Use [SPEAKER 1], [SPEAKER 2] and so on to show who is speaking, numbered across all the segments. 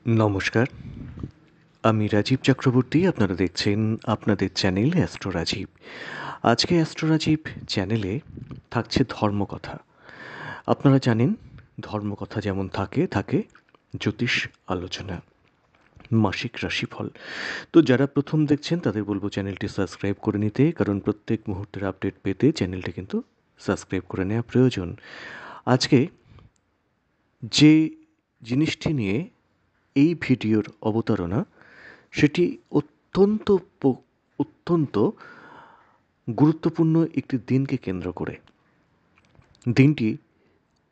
[SPEAKER 1] নমস্কার, আমি রাজীব চক্রবর্তী। আপনারা দেখছেন আপনাদের চ্যানেল অ্যাস্ট্রো রাজীব। আজকে অ্যাস্ট্রো রাজীব চ্যানেলে থাকছে ধর্মকথা। আপনারা জানেন ধর্মকথা যেমন থাকে জ্যোতিষ আলোচনা, মাসিক রাশিফল। তো যারা প্রথম দেখছেন তাদের বলবো চ্যানেলটি সাবস্ক্রাইব করে নিতে, কারণ প্রত্যেক মুহূর্তের আপডেট পেতে চ্যানেলটি কিন্তু সাবস্ক্রাইব করে নেওয়া প্রয়োজন। আজকে যে জিনিসটি নিয়ে এই ভিডিওর অবতারণা, সেটি অত্যন্ত অত্যন্ত গুরুত্বপূর্ণ একটি দিনকে কেন্দ্র করে। দিনটি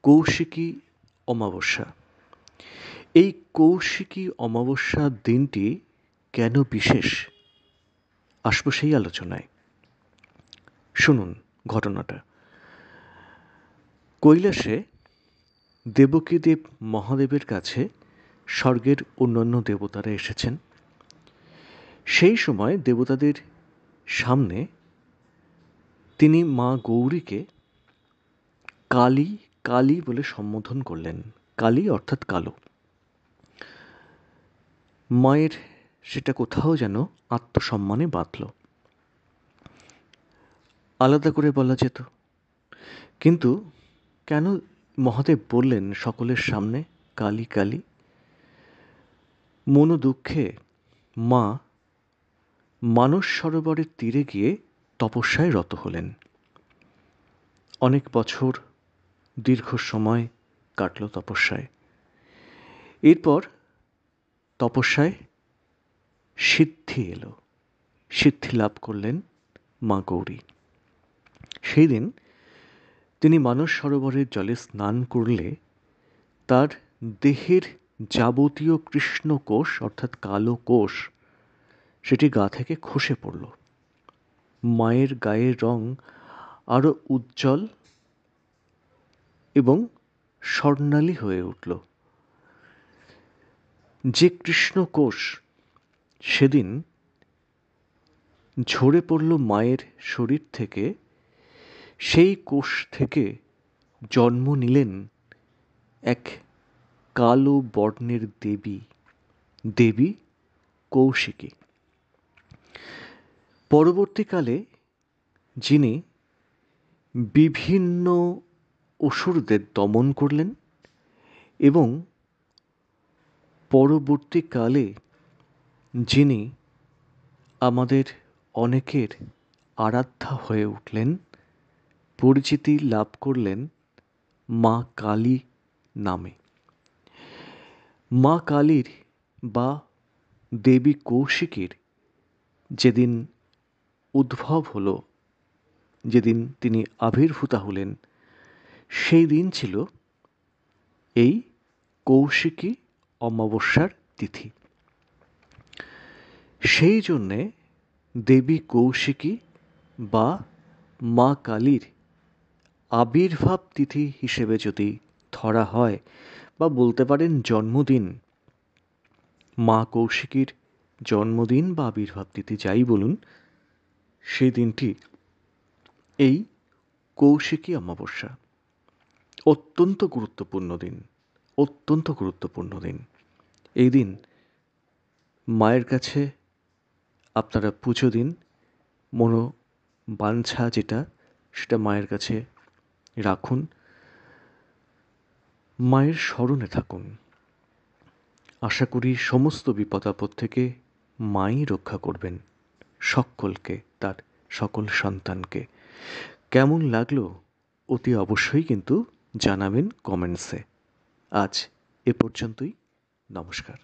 [SPEAKER 1] কৌশিকী অমাবস্যা। এই কৌশিকী অমাবস্যা দিনটি কেন বিশেষ, আসবো সেই আলোচনায়। শুনুন ঘটনাটা। কৈলাসে দেবকীদেব মহাদেবের কাছে স্বর্গের অন্যান্য দেবতারা এসেছেন। সেই সময় দেবতাদের সামনে তিনি মা গৌরীকে কালী কালী বলে সম্বোধন করলেন। কালী অর্থাৎ কালো। মায়ের সেটা কোথাও যেন আত্মসম্মানে বাঁধল। আলাদা করে বলা যেত, কিন্তু কেন মহাদেব বললেন সকলের সামনে কালী কালী? মনোদুঃখে মা মানস সরোবরের তীরে গিয়ে তপস্যায় রত হলেন। অনেক বছর, দীর্ঘ সময় কাটল তপস্যায়। এরপর তপস্যায় সিদ্ধি এলো, সিদ্ধি লাভ করলেন মা গৌরী। সেই দিন তিনি মানস সরোবরের জলে স্নান করলে তার দেহের যাবতীয় কৃষ্ণ কোষ অর্থাৎ কালো কোষ সেটি গা থেকে খসে পড়ল। মায়ের গায়ের রং আরও উজ্জ্বল এবং স্বর্ণালী হয়ে উঠল। যে কৃষ্ণ কোষ সেদিন ঝরে পড়ল মায়ের শরীর থেকে, সেই কোষ থেকে জন্ম নিলেন এক কালো বর্ণের দেবী, দেবী কৌশিকী। পরবর্তীকালে যিনি বিভিন্ন অসুরদের দমন করলেন এবং পরবর্তীকালে যিনি আমাদের অনেকের আরাধ্যা হয়ে উঠলেন, পরিচিতি লাভ করলেন মা কালী নামে। মা কালীর বা দেবী কৌশিকীর যেদিন উদ্ভব হলো, যেদিন তিনি আবির্ভূতা হলেন, সেই দিন ছিল এই কৌশিকী অমাবস্যার তিথি। সেই জন্যে দেবী কৌশিকী বা মা কালীর আবির্ভাব তিথি হিসেবে যদি ধরা হয়, বা বলতে পারেন জন্মদিন, মা কৌশিকীর জন্মদিন বা আবির্ভাব তিথি যাই বলুন, সেই দিনটি এই কৌশিকী অমাবস্যা। অত্যন্ত গুরুত্বপূর্ণ দিন, অত্যন্ত গুরুত্বপূর্ণ দিন। এই দিন মায়ের কাছে আপনারা পুজো দিন, মনোবাঞ্ছা যেটা সেটা মায়ের কাছে রাখুন, মায়ের স্মরণে থাকুন। আশা করি সমস্ত বিপদ আপদ থেকে মাই রক্ষা করবেন সকলকে, তার সকল সন্তানকে। কেমন লাগলো অতি অবশ্যই কিন্তু জানাবেন কমেন্টসে। আজ এ পর্যন্তই। নমস্কার।